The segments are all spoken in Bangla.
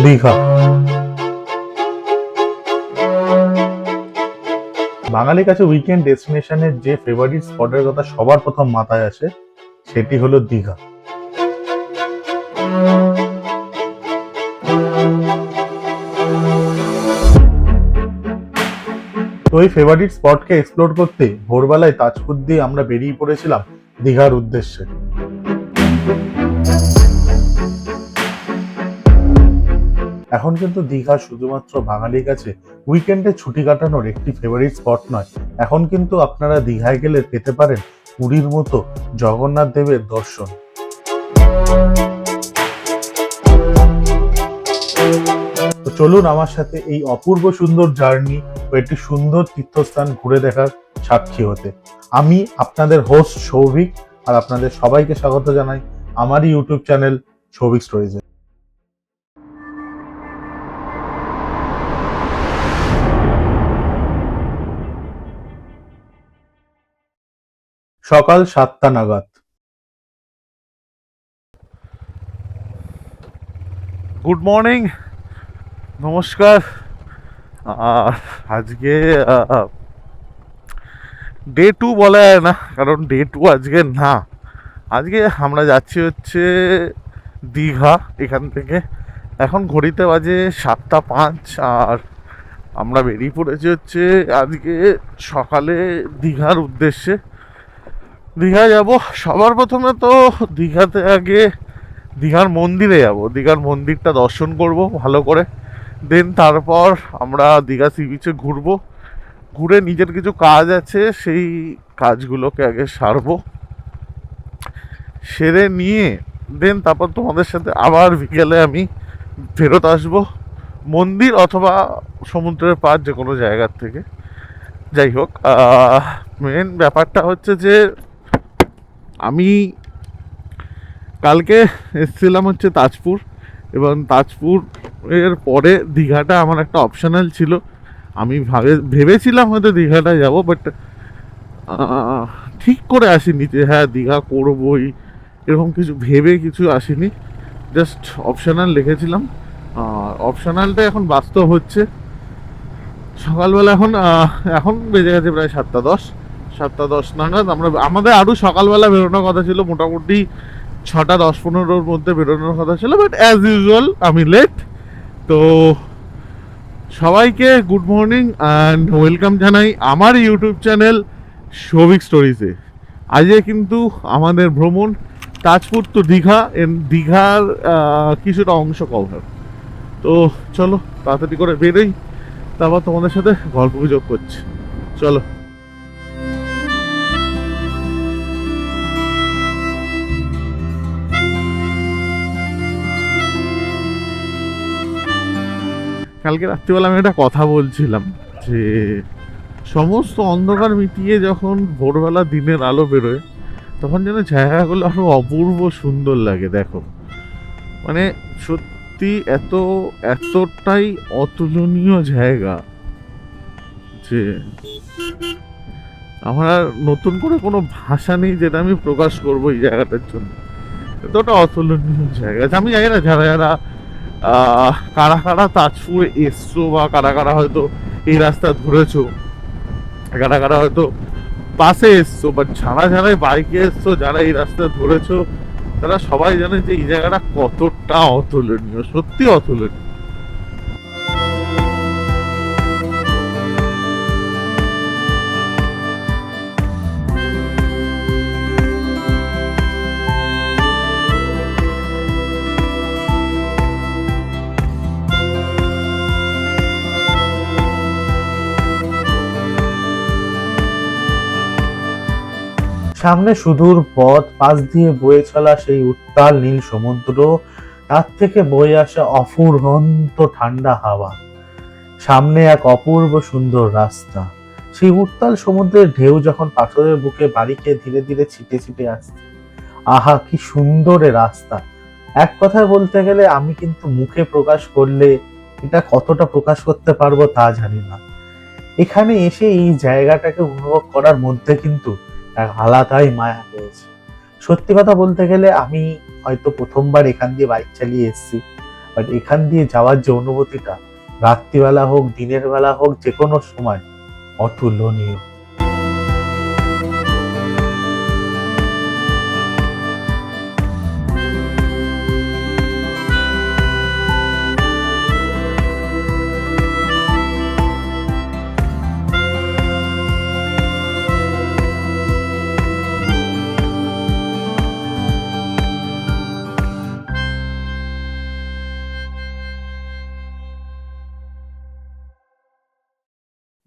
দীঘা। বাঙালির কাছে উইকেন্ড ডেস্টিনেশনের যে ফেভারিট স্পটের কথা সবার প্রথম মাথায় আসে সেটি হলো দীঘা। তো এই ফেভারিট স্পটকে এক্সপ্লোর করতে ভোরবেলায় তাজপুর দিয়ে আমরা বেরিয়ে পড়েছিলাম দীঘার উদ্দেশ্যে। এখন কিন্তু দীঘা শুধুমাত্র বাঙালির কাছে উইকেন্ডে ছুটি কাটানোর একটি ফেভারিট স্পট নয়, এখন কিন্তু আপনারা দীঘায় গেলে পেতে পারেন পুরীর মতো জগন্নাথ দেবের দর্শন। তো চলুন আমার সাথে এই অপূর্ব সুন্দর জার্নি ও একটি সুন্দর তীর্থস্থান ঘুরে দেখার সাক্ষী হতে। আমি আপনাদের হোস্ট সৌভিক, আর আপনাদের সবাইকে স্বাগত জানাই আমারই ইউটিউব চ্যানেল সৌভিক স্টোরিজে। সকাল 7টা নাগাদ। গুড মর্নিং, নমস্কার। আজকে ডে 2 বলা যায় না, কারণ ডে 2 আজকে না। আজকে আমরা যাচ্ছি হচ্ছে দীঘা। এখান থেকে এখন ঘড়িতে বাজে 7টা 5, আর আমরা বেরিয়ে পড়েছি হচ্ছে আজকে সকালে দীঘার উদ্দেশ্যে। দীঘা যাব। সবার প্রথমে তো দীঘাতে আগে দীঘার মন্দিরে যাব, দীঘার মন্দিরটা দর্শন করব ভালো করে। দেন তারপর আমরা দীঘা সি বিচে ঘুরবো। ঘুরে নিজের কিছু কাজ আছে, সেই কাজগুলোকে আগে সারবো, সেরে নিয়ে দেন তারপর তোমাদের সাথে আবার বিকেলে আমি ফেরত আসবো মন্দির অথবা সমুদ্রের পাড় যে কোনো জায়গার থেকে। যাই হোক, মেন ব্যাপারটা হচ্ছে যে আমি কালকে এসেছিলাম হচ্ছে তাজপুর, এবং তাজপুর এর পরে দীঘাটা আমার একটা অপশনাল ছিল। আমি ভেবেছিলাম হয়তো দীঘাটা যাব, বাট ঠিক করে আসিনি যে হ্যাঁ দীঘা করবই, এরকম কিছু ভেবে কিছু আসিনি, জাস্ট অপশনাল লিখেছিলাম। অপশনালটা এখন বাস্তব হচ্ছে। সকালবেলা এখন বেজে গেছে প্রায় 7টা 10 নাগাদ। আমাদের আরও সকালবেলা বেরোনোর কথা ছিল, মোটামুটি 6টা 10-15-র মধ্যে বেরোনোর কথা ছিল, বাট অ্যাজ ইউজুয়াল আমি লেট। তো সবাইকে গুড মর্নিং অ্যান্ড ওয়েলকাম জানাই আমার ইউটিউব চ্যানেল সৌভিক স্টোরিজে। আজকে কিন্তু আমাদের ভ্রমণ তাজপুর টু দীঘা, দীঘার কিছুটা অংশ কভার। তো চলো তাড়াতাড়ি করে বেরোই, তারপর তোমাদের সাথে গল্প গুজব করছি। চলো। কালকে রাত্রিবেলা আমি একটা কথা বলছিলাম যে সমস্ত অন্ধকার মিটিয়ে যখন ভোরবেলা দিনের আলো বেরোয়, তখন যেন জায়গাগুলো আরো অপূর্ব সুন্দর লাগে। দেখো, মানে সত্যি এতটাই অতুলনীয় জায়গা যে আমার আর নতুন করে কোনো ভাষা নেই যেটা আমি প্রকাশ করবো এই জায়গাটার জন্য। এতটা অতুলনীয় জায়গা। আমি জানি না যারা যারা কারা কারা তাজপুরে এসছো, বা কারা কারা হয়তো এই রাস্তা ধরেছো, কারা কারা হয়তো বাসে এসছো, বাট যারাই বাইকে এসছো, যারা এই রাস্তা ধরেছো, তারা সবাই জানে যে এই জায়গাটা কতটা অতুলনীয়, সত্যি অতুলনীয়। সামনে সুদূর পথ, পাশ দিয়ে বয়ে চলা সেই উত্তাল নীল সমুদ্র, তার থেকে বয়ে আসা অফুরন্ত ঠান্ডা হাওয়া, সামনে এক অপূর্ব সুন্দর রাস্তা। সেই উত্তাল সমুদ্রের ঢেউ যখন পাথরের বুকে বাড়ি খেয়ে ধীরে ধীরে ছিটে ছিটে আসছে, আহা কি সুন্দর এ রাস্তা! এক কথায় বলতে গেলে আমি কিন্তু মুখে প্রকাশ করলে এটা কতটা প্রকাশ করতে পারবো তা জানি না। এখানে এসে এই জায়গাটাকে উপভোগ করার মধ্যে কিন্তু এক আলাদাই মায়া রয়েছে। সত্যি কথা বলতে গেলে আমি হয়তো প্রথমবার এখান দিয়ে বাইক চালিয়ে এসেছি, বাট এখান দিয়ে যাওয়ার যে অনুভূতিটা, রাত্রিবেলা হোক দিনের বেলা হোক যে কোনো সময় অতুলনীয়।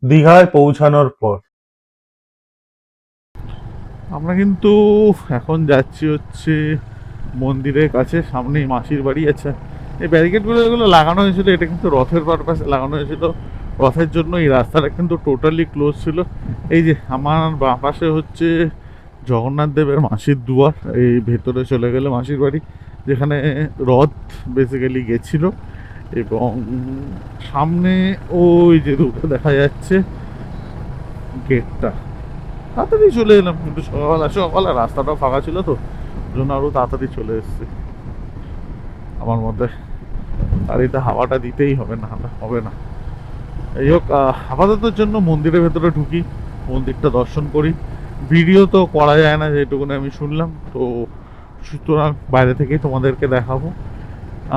দীঘায় পৌঁছানোর পর আমরা কিন্তু এখন যাচ্ছি হচ্ছে মন্দিরের কাছে, সামনেই মাসির বাড়ি আছে। এই ব্যারিকেডগুলো এগুলো লাগানো হয়েছিল, এটা কিন্তু রথের পারপাসে লাগানো হয়েছিল। রথের জন্য এই রাস্তাটা কিন্তু টোটালি ক্লোজ ছিল। এই যে আমার বাঁ পাশে হচ্ছে জগন্নাথ দেবের মাসির দুয়ার, এই ভেতরে চলে গেলে মাসির বাড়ি, যেখানে রথ বেসিক্যালি গেছিল। এবং সামনে ওই যে দুটো দেখা যাচ্ছে গেটটা। তাড়াতাড়ি চলে এলাম, কিন্তু সকালবেলা রাস্তাটাও ফাঁকা ছিল, তো জন্য আরও তাড়াতাড়ি চলে এসেছি। আমার মধ্যে গাড়িতে হাওয়াটা দিতেই হবে, না হবে না। এই হোক, আপাততর জন্য মন্দিরের ভেতরে ঢুকি, মন্দিরটা দর্শন করি। ভিডিও তো করা যায় না যেটুকুনি আমি শুনলাম, তো সুতরাং বাইরে থেকেই তোমাদেরকে দেখাবো।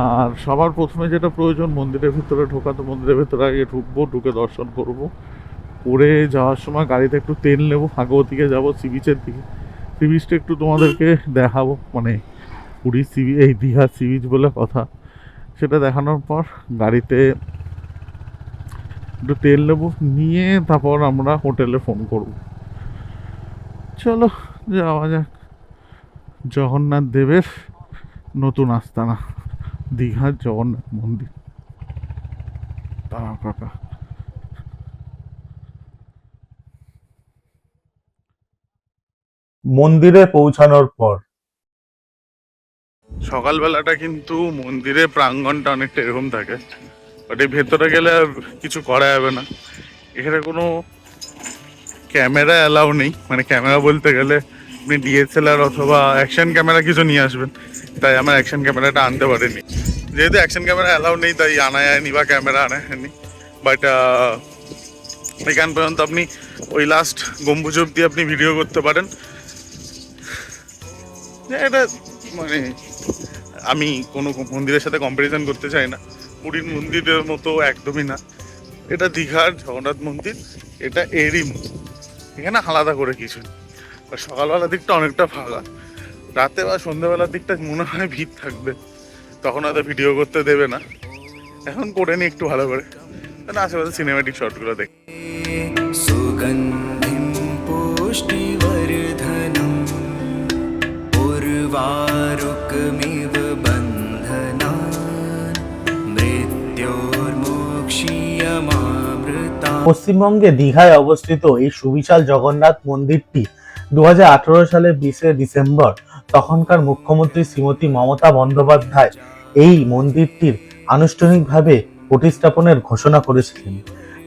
আর সবার প্রথমে যেটা প্রয়োজন মন্দিরের ভিতরে ঢোকা, তো মন্দিরের ভেতরে আগে ঢুকবো, ঢুকে দর্শন করবো। করে যাওয়ার সময় গাড়িতে একটু তেল নেবো, আগের দিকে যাবো সি বিচের দিকে। সি বিচটা একটু তোমাদেরকে দেখাবো, মানে পুরী সি বিচ, এই দীঘা সি বিচ বলে কথা। সেটা দেখানোর পর গাড়িতে একটু তেল নেবো, নিয়ে তারপর আমরা হোটেলে ফোন করব। চলো যাওয়া যাক জগন্নাথ দেবের নতুন আস্তানা, দীঘার জগন্নাথ মন্দির। দাঁড়াও কাকা। মন্দিরে পৌঁছানোর পর সকালবেলাটা কিন্তু মন্দিরের প্রাঙ্গণটা অনেকটা এরকম থাকে, বাট এই ভেতরে গেলে আর কিছু করা যাবে না। এখানে কোনো ক্যামেরা অ্যালাউ নেই, মানে ক্যামেরা বলতে গেলে আপনি ডিএসএলআর অথবা অ্যাকশন ক্যামেরা কিছু নিয়ে আসবেন, তাই আমার অ্যাকশন ক্যামেরাটা আনতে পারিনি। যেহেতু অ্যাকশন ক্যামেরা অ্যালাউ নেই তাই আনা যায়নি, বা ক্যামেরা আনা হয়নি। বাট এখান পর্যন্ত আপনি ওই লাস্ট গম্বুজ অব্দি আপনি ভিডিও করতে পারেন। এটা মানে আমি কোনো মন্দিরের সাথে কম্পারিজন করতে চাই না, পুরীর মন্দিরের মতো একদমই না। এটা দীঘার জগন্নাথ মন্দির, এটা এরই মতো, এখানে আলাদা করে কিছু নেই। সকালবেলার দিকটা অনেকটা ফাঁকা, রাতে বা সন্ধ্যাবেলার দিকটা মনে হয় ভিড় থাকবে, তখন হয়তো ভিডিও করতে দেবে না। এখন করে নি একটু ভালো করে, আশেপাশে সিনেমেটিক শটগুলো দেখ। सुगन्धिं पुष्टिवर्धनम् उर्वारुकमिव बन्धनान् मृत्योर्मोक्ष्यमामृता। পশ্চিমবঙ্গে দীঘায় অবস্থিত এই সুবিশাল জগন্নাথ মন্দিরটি 2018 সালের 20 ডিসেম্বর তখনকার মুখ্যমন্ত্রী শ্রীমতী মমতা বন্দ্যোপাধ্যায় এই মন্দিরটির আনুষ্ঠানিকভাবে প্রতিস্থাপনের ঘোষণা করেছিলেন।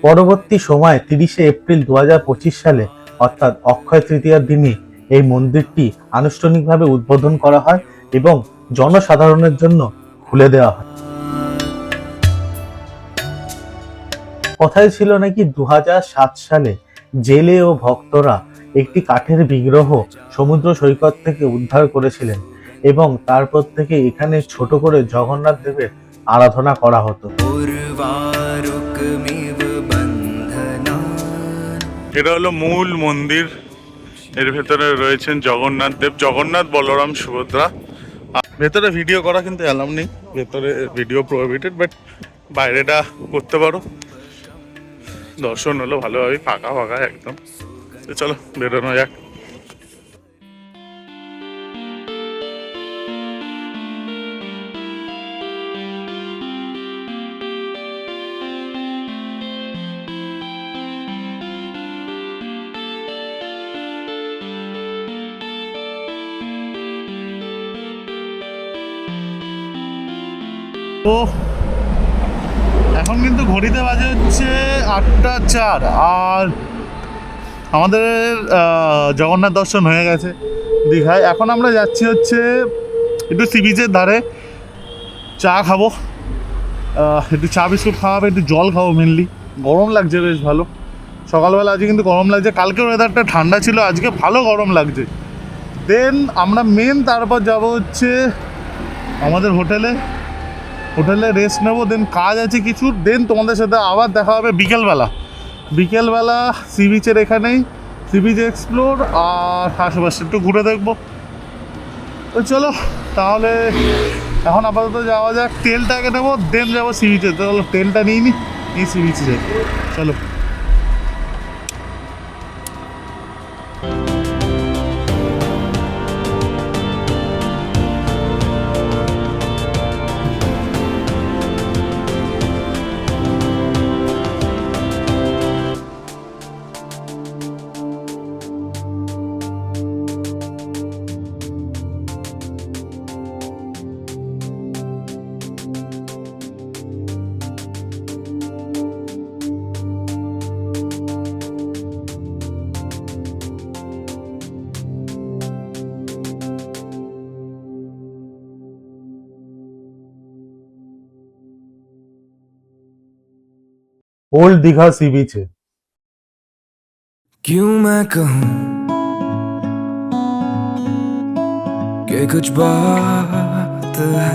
পরবর্তী সময়ে 30 এপ্রিল 2025 সালে অর্থাৎ অক্ষয় তৃতীয়ার দিনে এই মন্দিরটি আনুষ্ঠানিকভাবে উদ্বোধন করা হয় এবং জনসাধারণের জন্য খুলে দেওয়া হয়। কথাই ছিল নাকি 2007 সালে জেলে ও ভক্তরা একটি কাঠের বিগ্রহ সমুদ্র সৈকত থেকে উদ্ধার করেছিলেন এবং তারপর থেকে এখানে ছোট করে জগন্নাথ দেবের আরাধনা করা হতো। এটা হলো মূল মন্দির, এর ভেতরে রয়েছেন জগন্নাথ দেব, জগন্নাথ, বলরাম, সুভদ্রা। ভেতরে ভিডিও করা কিন্তু অ্যালাউ নেই, ভেতরে ভিডিও প্রোহিবিটেড, বাট বাইরেটা করতে পারো। দর্শন হলো ভালোভাবে, ফাঁকা ফাঁকা একদম। চলো বেরোনো যাক। তো এখন কিন্তু ঘড়িতে বাজে হচ্ছে 8:04, আর আমাদের জগন্নাথ দর্শন হয়ে গেছে দীঘায়। এখন আমরা যাচ্ছি হচ্ছে একটু সি বিচের ধারে চা খাবো, একটু চা বিস্কুট খাওয়াবে, একটু জল খাবো মেনলি। গরম লাগছে বেশ ভালো সকালবেলা, আজকে কিন্তু গরম লাগছে। কালকের ওয়েদারটা ঠান্ডা ছিল, আজকে ভালো গরম লাগছে। দেন আমরা তারপর যাব হচ্ছে আমাদের হোটেলে রেস্ট নেবো। দেন কাজ আছে কিছু, দেন তোমাদের সাথে আবার দেখা হবে বিকেলবেলা সি বিচের এখানেই, সি বিচ এক্সপ্লোর আর আশেপাশে একটু ঘুরে দেখবো। তো চলো তাহলে এখন আপাতত যাওয়া যাক, তেলটা আগে নেবো, দেন যাবো সি বিচে। চলো তেলটা নিই সি বিচে যাই, চলো। ওল্ড দীঘা সি বিচে। क्यों मैं कहूँ कि कुछ बात है,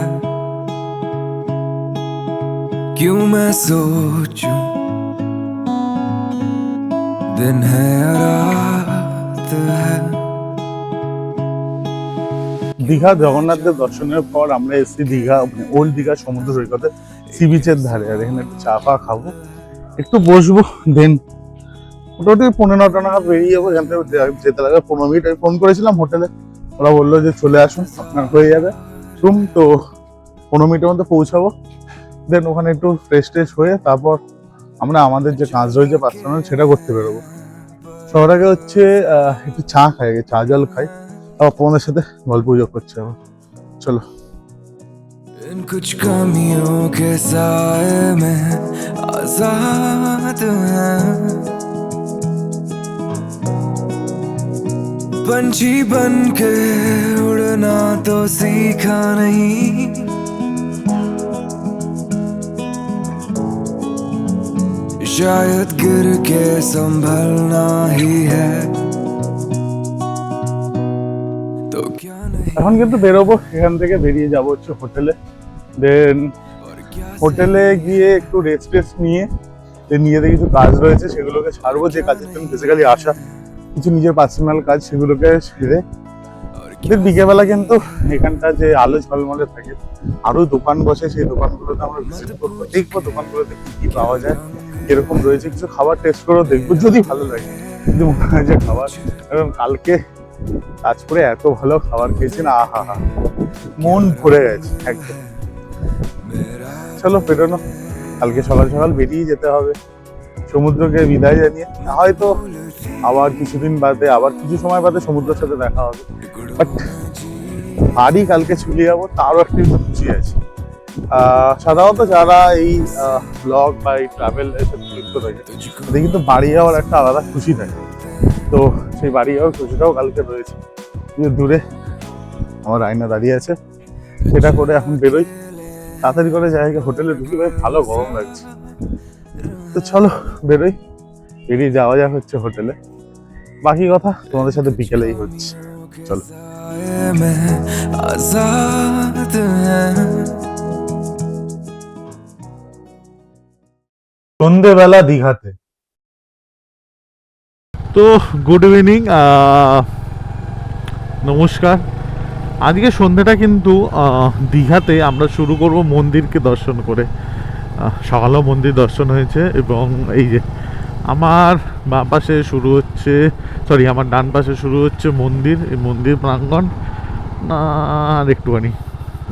क्यों मैं सोचूं दिन है या रात है। দীঘা জগন্নাথদেব দর্শনের পর আমরা এসেছি দীঘা, ওল্ড দীঘা সমুদ্র সৈকতে সি বিচের ধারে। আর এখানে একটু চা ফা খাবো, একটু বসবো, দেন মোটামুটি 15-9টা নাগাদ বেরিয়ে যাবো এখান থেকে। যেতে লাগে 15 মিনিট। আমি ফোন করেছিলাম হোটেলে, ওরা বললো যে চলে আসুন, আপনার হয়ে যাবে রুম। তো 15 মিনিটের মধ্যে পৌঁছাবো। দেন ওখানে একটু ফ্রেশ ট্রেশ হয়ে তারপর আমরা আমাদের যে কাজ রয়েছে পার্সোনাল সেটা করতে বেরোবো। সবার আগে হচ্ছে একটু চা খাই, আগে চা জল খাই, তারপর তোমাদের সাথে গল্প গুজব করছে আবার। চলো। इन कुछ कमियों के साए में आजाद हैं, पंछी बन के उड़ना तो सीखा नहीं, शायद गिर के संभलना ही है, तो क्या नहीं। এখন কিন্তু বেরোবো, এখান থেকে বেরিয়ে যাবো হচ্ছে হোটেলে। দেন হোটেলে গিয়ে একটু রেস্ট নিয়ে নিজেদের কিছু কাজ রয়েছে সেগুলোকে সারবো, যে কাজের জন্য বেসিক্যালি আসা, কিছু নিজের পার্সোনাল কাজ সেগুলোকে সেরে দেন বিকেলবেলা কিন্তু এখানটা যে আলো ঝলমলে থাকে, আরো দোকান বসে, সেই দোকানগুলোতে আমরা ভিজিট করবো, দেখবো দোকানগুলোতে কি কি পাওয়া যায়, এরকম রয়েছে কিছু খাবার টেস্ট করেও দেখবো, যদি ভালো লাগে। যদি মনে হয় যে খাবার, এবং কালকে তাজপুরে এত ভালো খাবার খেয়েছি না, আহা হা, মন ভরে গেছে একদম। চলো বেরোনো, কালকে সকাল সকাল বেরিয়ে যেতে হবে সমুদ্রকে বিদায় জানিয়ে। হয়তো আবার কিছুদিন বাদে, আবার কিছু সময় বাদে সমুদ্রের সাথে দেখা হবে, বাট বাড়ি কালকে চলে যাবো, তারও একটা কিন্তু খুশি আছে। সাধারণত যারা এই ব্লগ বা এই ট্রাভেল এসব যুক্ত থাকে, তাদের কিন্তু বাড়ি যাওয়ার একটা আলাদা খুশি থাকে। তো সেই বাড়ি যাওয়ার খুশিটাও কালকে রয়েছে। দূরে আমার আয়না দাঁড়িয়ে আছে, সেটা করে এখন বেরোই, তাড়াতাড়ি করে জায়গা হোটেলে ঢুকি, ভাই ভালো গরম লাগছে। তো চলো বেরোই, বেরিয়ে যাওয়া যাক হচ্ছে হোটেলে। বাকি কথা তোমাদের সাথে বিকেলেই হচ্ছে, চলো। সন্ধেবেলা দীঘাতে। তো গুড ইভিনিং, নমস্কার। আজকে সন্ধ্যাটা কিন্তু দীঘাতে আমরা শুরু করব মন্দিরকে দর্শন করে। সকালেও মন্দির দর্শন হয়েছে, এবং এই যে আমার বাঁ পাশে শুরু হচ্ছে, আমার ডান পাশে শুরু হচ্ছে মন্দির, এই মন্দির প্রাঙ্গণ। আর একটুখানি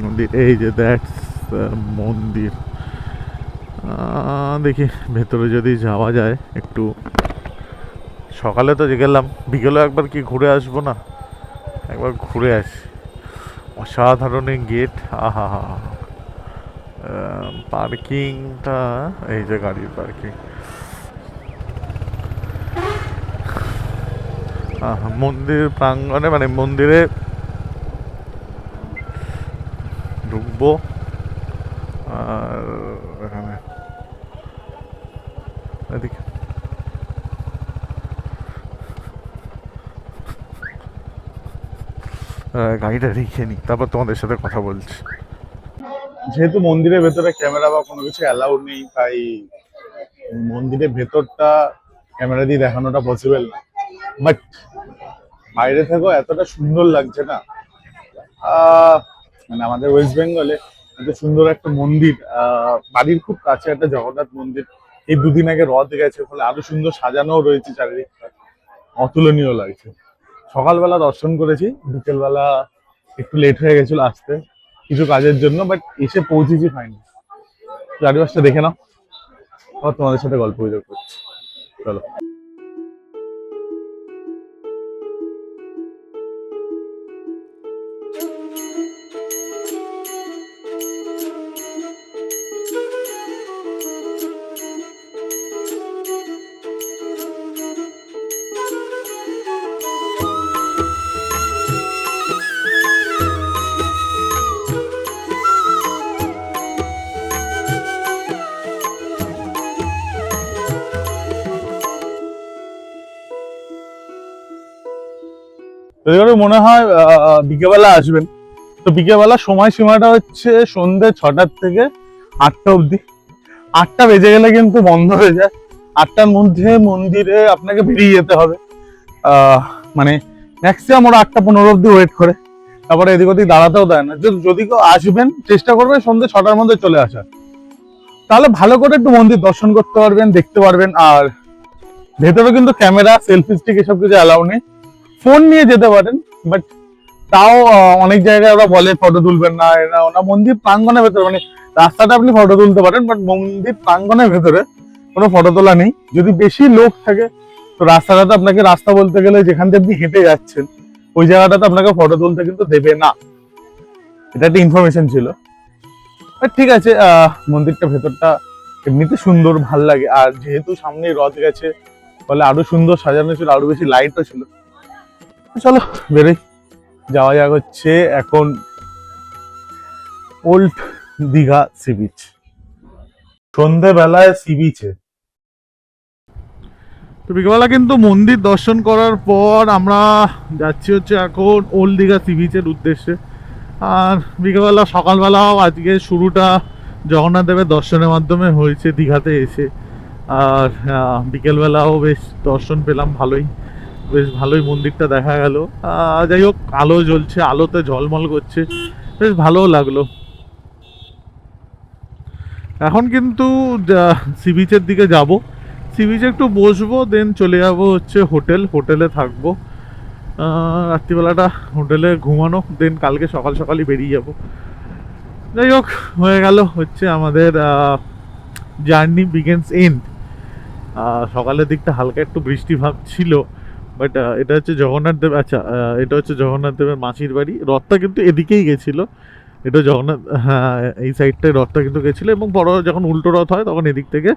মন্দির, এই যে দ্যাটস মন্দির। দেখি ভেতরে যদি যাওয়া যায় একটু। সকালে তো গেলাম, বিকেলেও একবার কি ঘুরে আসবো না, একবার ঘুরে আসি। অসাধারণ গেট, আহা হা। পার্কিংটা, এই যে গাড়ির পার্কিং, মন্দির প্রাঙ্গণে, মানে মন্দিরে ঢুকবো। আর এখানে এদিকে গাড়িটা রেখে নিই, তারপর তোমাদের সাথে কথা বলছি। যেহেতু মন্দিরের ভেতরে ক্যামেরা বা কোনো কিছু অ্যালাউড নেই, তাই মন্দিরের ভেতরটা ক্যামেরা দিয়ে দেখানোটা পসিবল না, বাট বাইরে থেকেও এতটা সুন্দর লাগছে না। মানে আমাদের ওয়েস্ট বেঙ্গলে এত সুন্দর একটা মন্দির, বাড়ির খুব কাছে একটা জগন্নাথ মন্দির, এই দুদিন আগে রথ গেছে, ফলে আরো সুন্দর সাজানো রয়েছে চারিদিকটা, অতুলনীয় লাগছে। সকালবেলা দর্শন করেছি, বিকেলবেলা একটু লেট হয়ে গেছিল আসতে কিছু কাজের জন্য, বাট এসে পৌঁছেছি ফাইনালি। চারিপাশটা দেখে নাও, আবার তোমাদের সাথে গল্প গুজব করছি, চলো। যদি করে মনে হয় বিকেলবেলা আসবেন, তো বিকেলবেলা সময়সীমাটা হচ্ছে সন্ধ্যে 6টার থেকে 8টা অবধি। 8টা বেজে গেলে কিন্তু বন্ধ হয়ে যায়। 8টার মধ্যে মন্দিরে আপনাকে বেরিয়ে যেতে হবে। মানে ম্যাক্সিমাম ওরা 8টা 15 অবধি ওয়েট করে, তারপরে এদিক ওদিক দাঁড়াতেও দেয় না। যদি কেউ আসবেন, চেষ্টা করবেন সন্ধ্যে 6টার মধ্যে চলে আসার, তাহলে ভালো করে একটু মন্দির দর্শন করতে পারবেন, দেখতে পারবেন। আর ভেতরে কিন্তু ক্যামেরা, সেলফি স্টিক এসব কিছু অ্যালাউ নেই। ফোন নিয়ে যেতে পারেন, বাট তাও অনেক জায়গায় ওরা বলে ফটো তুলবেন না, এরা ওনা। মন্দির প্রাঙ্গণের ভেতরে, মানে রাস্তাটা আপনি ফটো তুলতে পারেন, বাট মন্দির প্রাঙ্গণের ভেতরে কোনো ফটো তোলা নেই। যদি বেশি লোক থাকে, তো রাস্তাটাতে আপনাকে, রাস্তা বলতে গেলে যেখান দিয়ে আপনি হেঁটে যাচ্ছেন, ওই জায়গাটাতে আপনাকে ফটো তুলতে কিন্তু দেবে না। এটা একটা ইনফরমেশন ছিল। বাট ঠিক আছে, মন্দিরটা ভেতরটা এমনিতে সুন্দর, ভাল লাগে। আর যেহেতু সামনে রথ গেছে, ফলে আরো সুন্দর সাজানো ছিল, আরো বেশি লাইটও ছিল। চলো বেরোই, যাওয়া যাক হচ্ছে এখন ওল্ড দীঘা সি বিচ। সন্ধেবেলায় সি বিচে। তো বিকেলবেলা কিন্তু মন্দির দর্শন করার পর আমরা যাচ্ছি হচ্ছে এখন ওল্ড দীঘা সি বিচের উদ্দেশ্যে। আর বিকেলবেলা, সকালবেলাও আজকে শুরুটা জগন্নাথ দেবের দর্শনের মাধ্যমে হয়েছে দীঘাতে এসে। আর বিকেলবেলাও বেশ দর্শন পেলাম, বেশ ভালোই মন্দিরটা দেখা গেল। যাই হোক, আলো জ্বলছে, আলোতে ঝলমল করছে, বেশ ভালো লাগলো। এখন কিন্তু সি বিচের দিকে যাব, সি বিচে একটু বসবো, দেন চলে যাব হচ্ছে হোটেলে থাকবো। রাত্রিবেলাটা হোটেলে ঘুমানো, দেন কালকে সকাল সকালই বেরিয়ে যাব। যাই হোক, হয়ে গেল হচ্ছে আমাদের জার্নি বিগেন্স এন্ড। সকালের দিকটা হালকা একটু বৃষ্টি ভাব ছিল, বাট এটা হচ্ছে জগন্নাথ দেব, আচ্ছা এটা হচ্ছে জগন্নাথ দেবের মাসির বাড়ি। রথটা কিন্তু এদিকেই গেছিলো, এটা জগন্নাথ, হ্যাঁ এই সাইডটায় রথটা কিন্তু গেছিলো, এবং বড় যখন উল্টো রথ হয় তখন এদিক থেকে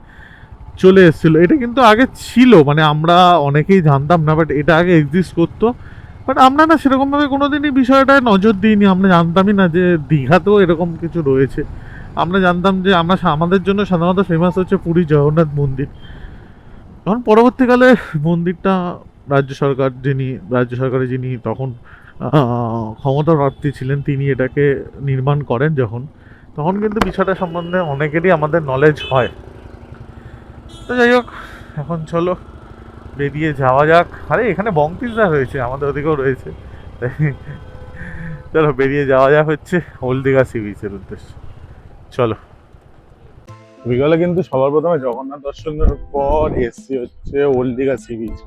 চলে এসেছিলো। এটা কিন্তু আগে ছিল, মানে আমরা অনেকেই জানতাম না, বাট এটা আগে এক্সিস্ট করতো। বাট আমরা না সেরকমভাবে কোনোদিনই বিষয়টায় নজর দিইনি, আমরা জানতামই না যে দীঘাতেও এরকম কিছু রয়েছে। আমরা জানতাম যে আমাদের জন্য সাধারণত ফেমাস হচ্ছে পুরী জগন্নাথ মন্দির। তখন পরবর্তীকালে মন্দিরটা রাজ্য সরকারের যিনি তখন ক্ষমতা প্রার্থী ছিলেন, তিনি এটাকে নির্মাণ করেন যখন, তখন কিন্তু বিষয়টা সম্বন্ধে অনেকেরই আমাদের নলেজ হয়। তো যাই হোক, এখন চলো বেরিয়ে যাওয়া যাক। আরে এখানে বং পিৎজা রয়েছে, আমাদের ওদিকেও রয়েছে। চলো বেরিয়ে যাওয়া যাক হচ্ছে ওল্ড দীঘা সি বিচের উদ্দেশ্যে, চলো। বিকালে কিন্তু সবার প্রথমে জগন্নাথ দর্শনের পর এসছি হচ্ছে old Digha sea beach.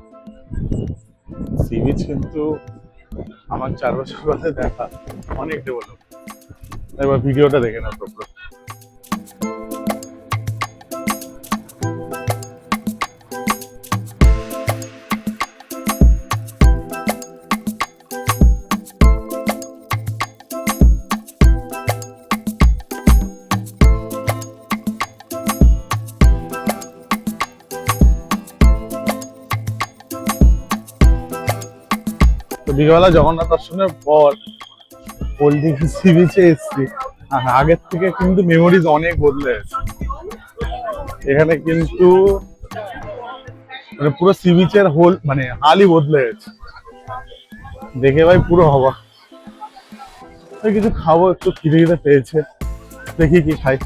Sea beach কিন্তু আমার 4 বছর বাদে দেখা, অনেক ডেভেলপ। এবার ভিডিওটা দেখে নাও তোমরা। তো বিকেলবেলা জগন্নাথ দর্শনের পর ওল্ড দীঘা সি বিচে এসছি। আগের থেকে কিন্তু মেমোরিজ অনেক বদলে গেছে। এখানে কিন্তু মানে পুরো সি বিচের মানে হালই বদলে গেছে। দেখে ভাই পুরো হবা। কিছু খাবো, একটু খিদে খিদে পেয়েছে, দেখি কি খাই।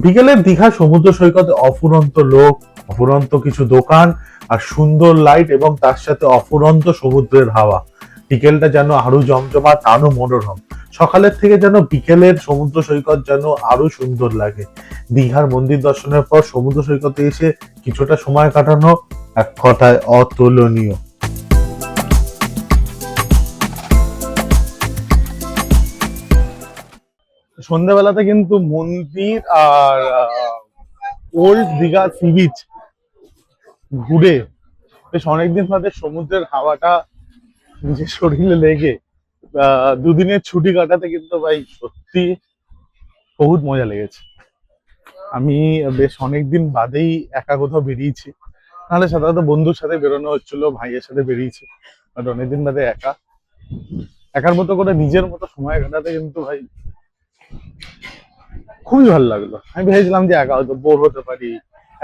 বিকেলের দীঘা সমুদ্র সৈকতে অফুরন্ত লোক, অফুরন্ত কিছু দোকান আর সুন্দর লাইট এবং তার সাথে অফুরন্ত সমুদ্রের হাওয়া। বিকেলটা যেন আরো জমজমাট, আরো মনোরম। সকালের থেকে যেন বিকেলের সমুদ্র সৈকত যেন আরো সুন্দর লাগে। দীঘার মন্দির দর্শনের পর সমুদ্র সৈকতে এসে কিছুটা সময় কাটানো এক কথায় অতুলনীয়। সন্ধ্যাবেলাতে কিন্তু মন্দির আর ওল্ড দীঘা সি বিচ ঘুরে বেশ অনেকদিন বাদে সমুদ্রের হাওয়াটা নিজের শরীরে লেগে দুদিনের ছুটি কাটাতে কিন্তু ভাই সত্যি বহুত মজা লেগেছে। আমি বেশ অনেকদিন বাদেই একা কোথাও বেরিয়েছি, নাহলে সাধারণত বন্ধুর সাথে বেরোনো হচ্ছিল, ভাইয়ের সাথে বেরিয়েছি, বাট অনেকদিন বাদে একার মতো করে নিজের মতো সময় কাটাতে কিন্তু ভাই খুবই ভালো লাগলো। আমি ভেবেছিলাম যে একা হয়তো বোর হতে পারি,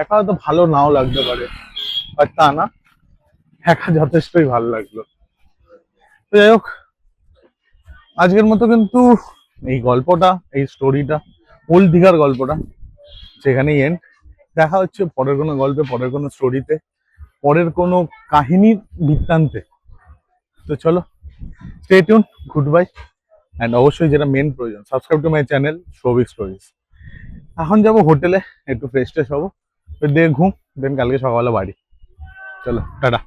একা হয়তো ভালো নাও লাগতে পারে, আর তা না, একা যথেষ্টই ভালো লাগলো। তো যাই হোক, আজকের মতো কিন্তু এই গল্পটা, এই স্টোরিটা, ওল্ড দীঘার গল্পটা সেখানেই এন্ড। দেখা হচ্ছে পরের কোনো গল্পে, পরের কোনো স্টোরিতে, পরের কোনো কাহিনীর বৃত্তান্তে। তো চলো, stay tune, good bye, and অবশ্যই যেটা মেন প্রয়োজন, subscribe to my channel Souvik stories. এখন যাবো হোটেলে, একটু ফ্রেশ ট্রেশ হবো, দিয়ে ঘুম, দেন কালকে সকালে বাড়ি। চলো টাটা।